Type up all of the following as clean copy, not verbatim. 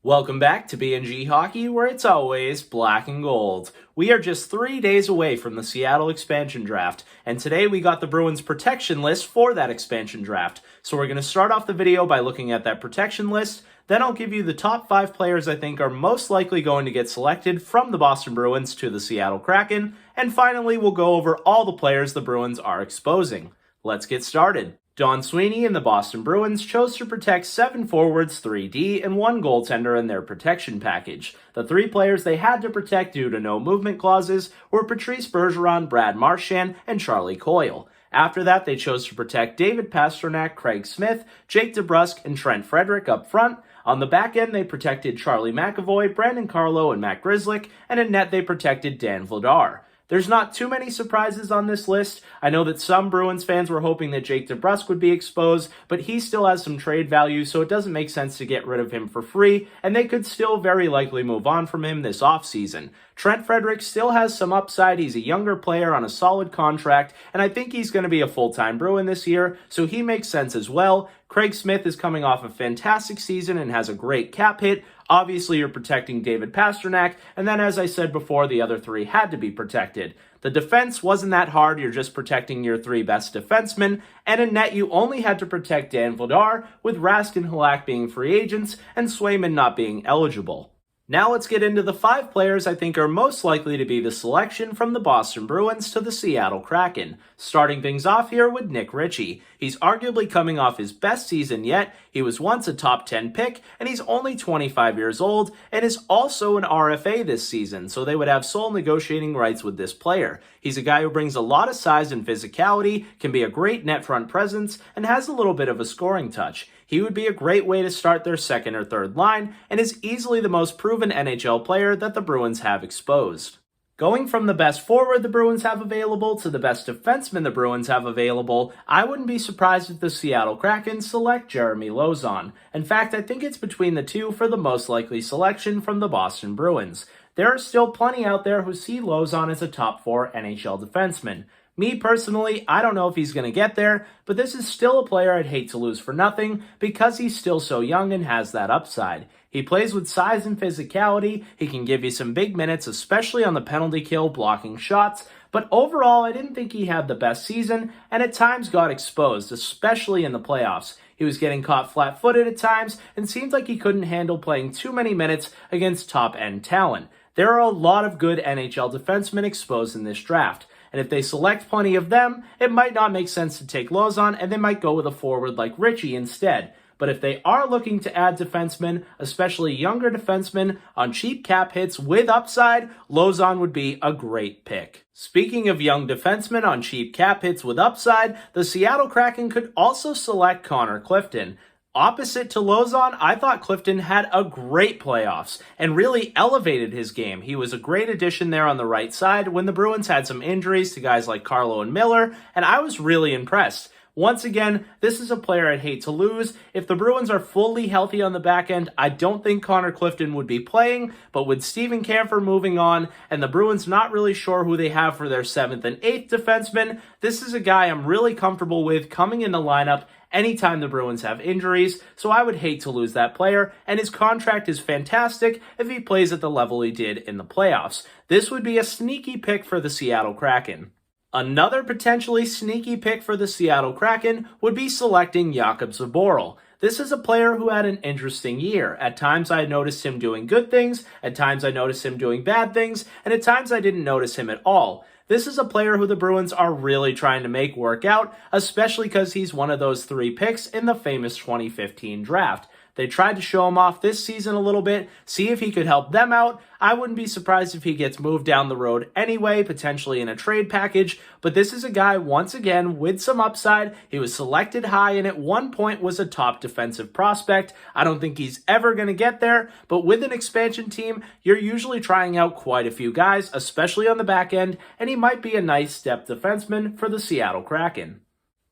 Welcome back to B&G Hockey, where it's always black and gold. We are just 3 days away from the Seattle expansion draft, and today we got the Bruins protection list for that expansion draft. So we're going to start off the video by looking at that protection list, then I'll give you the top 5 players I think are most likely going to get selected from the Boston Bruins to the Seattle Kraken, and finally we'll go over all the players the Bruins are exposing. Let's get started. Don Sweeney and the Boston Bruins chose to protect 7 forwards, 3D, and 1 goaltender in their protection package. The 3 players they had to protect due to no movement clauses were Patrice Bergeron, Brad Marchand, and Charlie Coyle. After that, they chose to protect David Pastrnak, Craig Smith, Jake DeBrusk, and Trent Frederic up front. On the back end, they protected Charlie McAvoy, Brandon Carlo, and Matt Grzelcyk, and in net they protected Dan Vladar. There's not too many surprises on this list. I know that some Bruins fans were hoping that Jake DeBrusk would be exposed, but he still has some trade value, so it doesn't make sense to get rid of him for free, and they could still very likely move on from him this offseason. Trent Frederic still has some upside. He's a younger player on a solid contract, and I think he's going to be a full-time Bruin this year, so he makes sense as well. Craig Smith is coming off a fantastic season and has a great cap hit. Obviously, you're protecting David Pastrnak, and then as I said before, the other 3 had to be protected. The defense wasn't that hard. You're just protecting your 3 best defensemen, and in net you only had to protect Dan Vladar, with Rask and Halak being free agents and Swayman not being eligible. Now let's get into the 5 players I think are most likely to be the selection from the Boston Bruins to the Seattle Kraken. Starting things off here with Nick Ritchie. He's arguably coming off his best season yet. He was once a top 10 pick, and he's only 25 years old, and is also an RFA this season, so they would have sole negotiating rights with this player. He's a guy who brings a lot of size and physicality, can be a great net front presence, and has a little bit of a scoring touch. He would be a great way to start their second or third line, and is easily the most proven NHL player that the Bruins have exposed. Going from the best forward the Bruins have available to the best defenseman the Bruins have available, I wouldn't be surprised if the Seattle Kraken select Jeremy Lauzon. In fact, I think it's between the 2 for the most likely selection from the Boston Bruins. There are still plenty out there who see Lauzon as a top 4 NHL defenseman. Me personally, I don't know if he's going to get there, but this is still a player I'd hate to lose for nothing because he's still so young and has that upside. He plays with size and physicality, he can give you some big minutes, especially on the penalty kill, blocking shots, but overall I didn't think he had the best season, and at times got exposed, especially in the playoffs. He was getting caught flat-footed at times, and seemed like he couldn't handle playing too many minutes against top-end talent. There are a lot of good NHL defensemen exposed in this draft, and if they select plenty of them, it might not make sense to take Lauzon, and they might go with a forward like Ritchie instead. But if they are looking to add defensemen, especially younger defensemen, on cheap cap hits with upside, Lauzon would be a great pick. Speaking of young defensemen on cheap cap hits with upside, the Seattle Kraken could also select Connor Clifton. Opposite to Lauzon, I thought Clifton had a great playoffs and really elevated his game. He was a great addition there on the right side when the Bruins had some injuries to guys like Carlo and Miller, and I was really impressed. Once again, this is a player I'd hate to lose. If the Bruins are fully healthy on the back end, I don't think Connor Clifton would be playing, but with Steven Kampfer moving on and the Bruins not really sure who they have for their 7th and 8th defensemen, this is a guy I'm really comfortable with coming in the lineup anytime the Bruins have injuries, so I would hate to lose that player, and his contract is fantastic if he plays at the level he did in the playoffs. This would be a sneaky pick for the Seattle Kraken. Another potentially sneaky pick for the Seattle Kraken would be selecting Jakub Zboril. This is a player who had an interesting year. At times I noticed him doing good things, at times I noticed him doing bad things, and at times I didn't notice him at all. This is a player who the Bruins are really trying to make work out, especially because he's one of those 3 picks in the famous 2015 draft. They tried to show him off this season a little bit, see if he could help them out. I wouldn't be surprised if he gets moved down the road anyway, potentially in a trade package, but this is a guy, once again, with some upside. He was selected high and at one point was a top defensive prospect. I don't think he's ever going to get there, but with an expansion team, you're usually trying out quite a few guys, especially on the back end, and he might be a nice depth defenseman for the Seattle Kraken.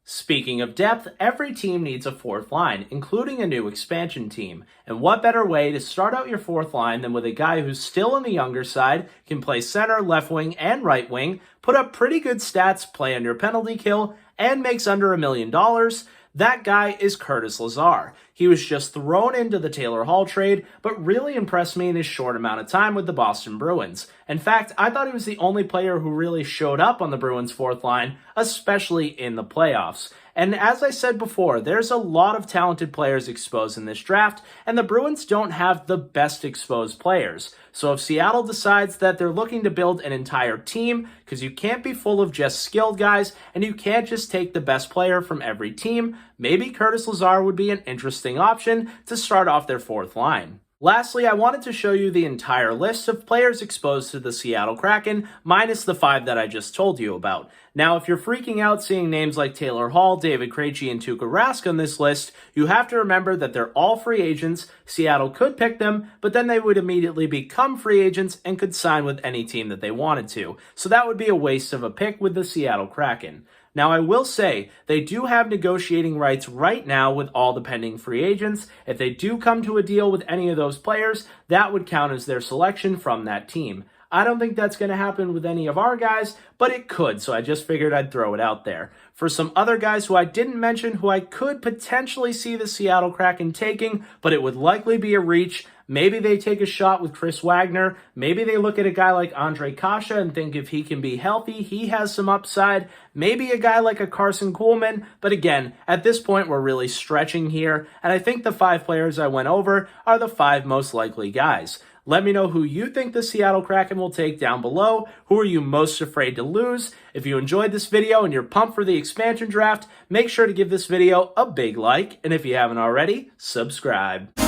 Speaking of depth, every team needs a 4th line, including a new expansion team. And what better way to start out your 4th line than with a guy who's still on the younger side, can play center, left wing, and right wing, put up pretty good stats, play under penalty kill, and makes under $1 million? That guy is Curtis Lazar. He was just thrown into the Taylor Hall trade, but really impressed me in his short amount of time with the Boston Bruins. In fact, I thought he was the only player who really showed up on the Bruins' fourth line, especially in the playoffs. And as I said before, there's a lot of talented players exposed in this draft, and the Bruins don't have the best exposed players. So if Seattle decides that they're looking to build an entire team, because you can't be full of just skilled guys, and you can't just take the best player from every team, maybe Curtis Lazar would be an interesting option to start off their fourth line. Lastly, I wanted to show you the entire list of players exposed to the Seattle Kraken, minus the 5 that I just told you about. Now, if you're freaking out seeing names like Taylor Hall, David Krejci, and Tuukka Rask on this list, you have to remember that they're all free agents. Seattle could pick them, but then they would immediately become free agents and could sign with any team that they wanted to. So that would be a waste of a pick with the Seattle Kraken. Now, I will say, they do have negotiating rights right now with all the pending free agents. If they do come to a deal with any of those players, that would count as their selection from that team. I don't think that's going to happen with any of our guys, but it could, so I just figured I'd throw it out there. For some other guys who I didn't mention who I could potentially see the Seattle Kraken taking, but it would likely be a reach, maybe they take a shot with Chris Wagner, maybe they look at a guy like Ondrej Kase and think if he can be healthy, he has some upside, maybe a guy like a Carson Kuhlman, but again, at this point we're really stretching here, and I think the 5 players I went over are the 5 most likely guys. Let me know who you think the Seattle Kraken will take down below. Who are you most afraid to lose? If you enjoyed this video and you're pumped for the expansion draft, make sure to give this video a big like, and if you haven't already, subscribe.